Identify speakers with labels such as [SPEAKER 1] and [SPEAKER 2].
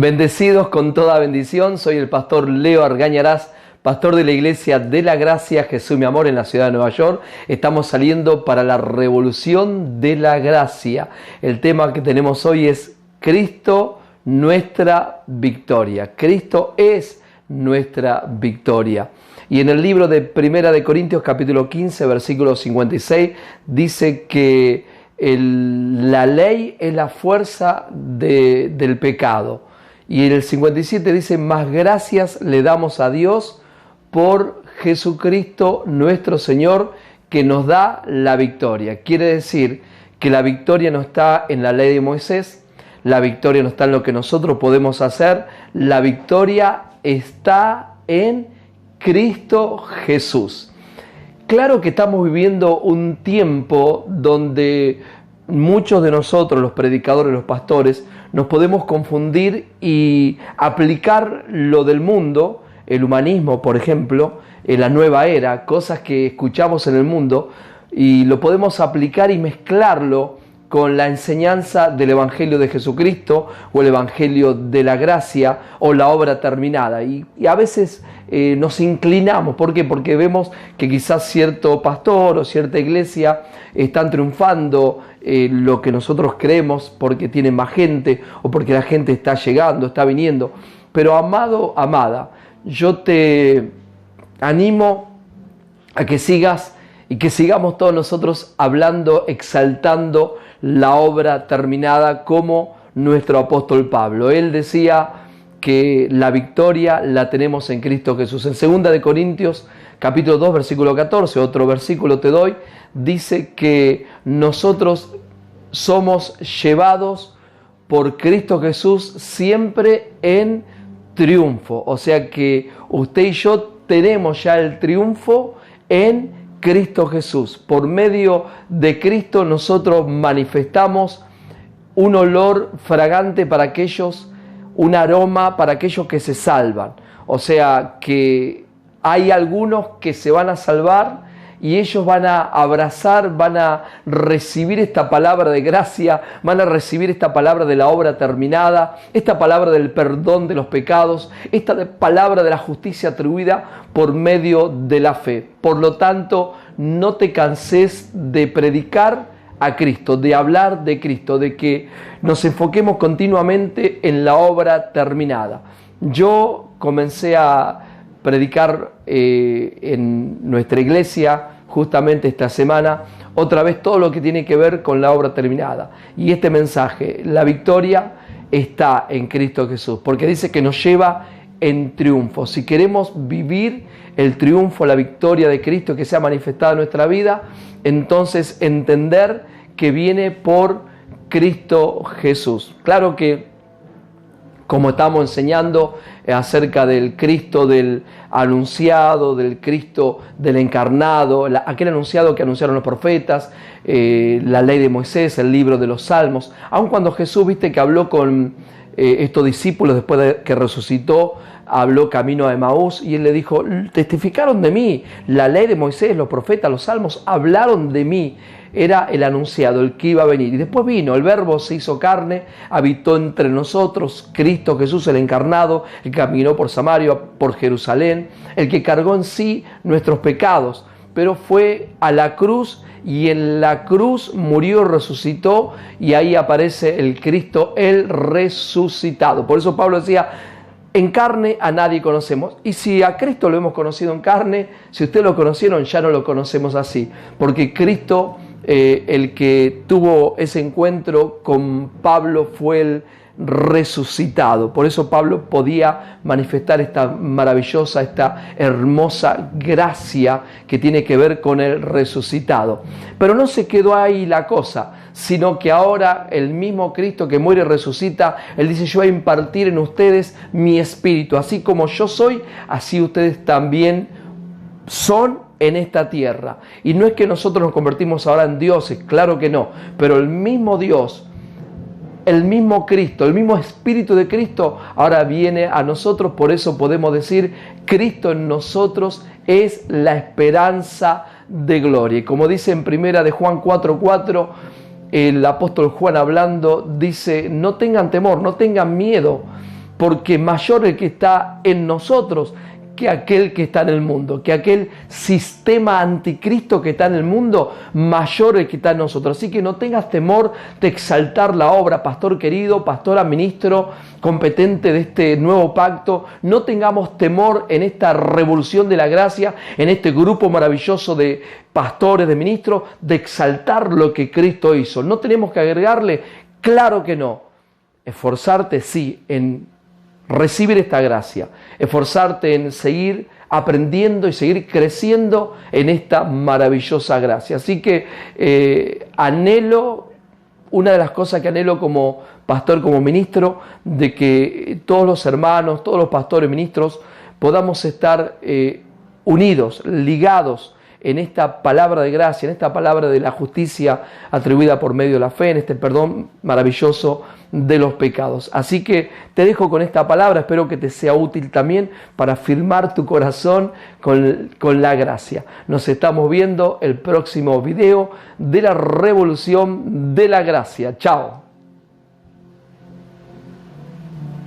[SPEAKER 1] Bendecidos con toda bendición, soy el pastor Leo Argañarás, pastor de la Iglesia de la Gracia Jesús mi amor en la ciudad de Nueva York. Estamos saliendo para la revolución de la gracia. El tema que tenemos hoy es Cristo, nuestra victoria. Cristo es nuestra victoria. Y en el libro de Primera de Corintios, capítulo 15, versículo 56, dice que la ley es la fuerza del pecado. Y en el 57 dice, más gracias le damos a Dios por Jesucristo nuestro Señor, que nos da la victoria. Quiere decir que la victoria no está en la ley de Moisés, la victoria no está en lo que nosotros podemos hacer, la victoria está en Cristo Jesús. Claro que estamos viviendo un tiempo donde muchos de nosotros, los predicadores, los pastores, nos podemos confundir y aplicar lo del mundo, el humanismo, por ejemplo, en la nueva era, cosas que escuchamos en el mundo, y lo podemos aplicar y mezclarlo con la enseñanza del Evangelio de Jesucristo o el Evangelio de la gracia o la obra terminada. Y a veces nos inclinamos. ¿Por qué? Porque vemos que quizás cierto pastor o cierta iglesia están triunfando lo que nosotros creemos porque tienen más gente o porque la gente está llegando, está viniendo. Pero amado, amada, yo te animo a que sigas y que sigamos todos nosotros hablando, exaltando la obra terminada como nuestro apóstol Pablo. Él decía que la victoria la tenemos en Cristo Jesús. En 2 de Corintios, capítulo 2, versículo 14, otro versículo te doy, dice que nosotros somos llevados por Cristo Jesús siempre en triunfo. O sea que usted y yo tenemos ya el triunfo en Cristo Jesús. Por medio de Cristo nosotros manifestamos un olor fragante para aquellos, un aroma para aquellos que se salvan. O sea que hay algunos que se van a salvar y ellos van a abrazar, van a recibir esta palabra de gracia, van a recibir esta palabra de la obra terminada, esta palabra del perdón de los pecados, esta palabra de la justicia atribuida por medio de la fe. Por lo tanto, no te canses de predicar a Cristo, de hablar de Cristo, de que nos enfoquemos continuamente en la obra terminada. Yo comencé a predicar en nuestra iglesia justamente esta semana, otra vez todo lo que tiene que ver con la obra terminada. Y este mensaje, la victoria está en Cristo Jesús, porque dice que nos lleva en triunfo. Si queremos vivir el triunfo, la victoria de Cristo que se ha manifestado en nuestra vida, entonces entender que viene por Cristo Jesús. Claro que como estamos enseñando acerca del Cristo del anunciado, del Cristo del encarnado, aquel anunciado que anunciaron los profetas, la ley de Moisés, el libro de los Salmos, aun cuando Jesús, viste que habló con estos discípulos después de que resucitó, habló camino a Emaús y él le dijo, testificaron de mí, la ley de Moisés, los profetas, los salmos, hablaron de mí. Era el anunciado, el que iba a venir. Y después vino, el Verbo se hizo carne, habitó entre nosotros, Cristo Jesús el encarnado, el que caminó por Samaria, por Jerusalén, el que cargó en sí nuestros pecados, pero fue a la cruz y en la cruz murió, resucitó y ahí aparece el Cristo, el resucitado. Por eso Pablo decía, en carne a nadie conocemos. Y si a Cristo lo hemos conocido en carne, si ustedes lo conocieron, ya no lo conocemos así. Porque Cristo, el que tuvo ese encuentro con Pablo, fue el resucitado. Por eso Pablo podía manifestar esta maravillosa, esta hermosa gracia que tiene que ver con el resucitado. Pero no se quedó ahí la cosa, sino que ahora el mismo Cristo que muere y resucita, Él dice, yo voy a impartir en ustedes mi espíritu. Así como yo soy, así ustedes también son en esta tierra. Y no es que nosotros nos convertimos ahora en dioses, claro que no, pero el mismo Dios, el mismo Cristo, el mismo Espíritu de Cristo ahora viene a nosotros. Por eso podemos decir, Cristo en nosotros es la esperanza de gloria. Y como dice en primera de Juan 4:4, el apóstol Juan hablando dice, no tengan temor, no tengan miedo, porque mayor el que está en nosotros que aquel que está en el mundo, que aquel sistema anticristo que está en el mundo, mayor el que está en nosotros. Así que no tengas temor de exaltar la obra, pastor querido, pastora, ministro, competente de este nuevo pacto. No tengamos temor en esta revolución de la gracia, en este grupo maravilloso de pastores, de ministros, de exaltar lo que Cristo hizo. ¿No tenemos que agregarle? Claro que no. Esforzarte, sí, en recibir esta gracia, esforzarte en seguir aprendiendo y seguir creciendo en esta maravillosa gracia. Así que una de las cosas que anhelo como pastor, como ministro, de que todos los hermanos, todos los pastores, ministros, podamos estar unidos, ligados en esta palabra de gracia, en esta palabra de la justicia atribuida por medio de la fe, en este perdón maravilloso de los pecados. Así que te dejo con esta palabra, espero que te sea útil también para firmar tu corazón con la gracia. Nos estamos viendo el próximo video de la revolución de la gracia. Chao.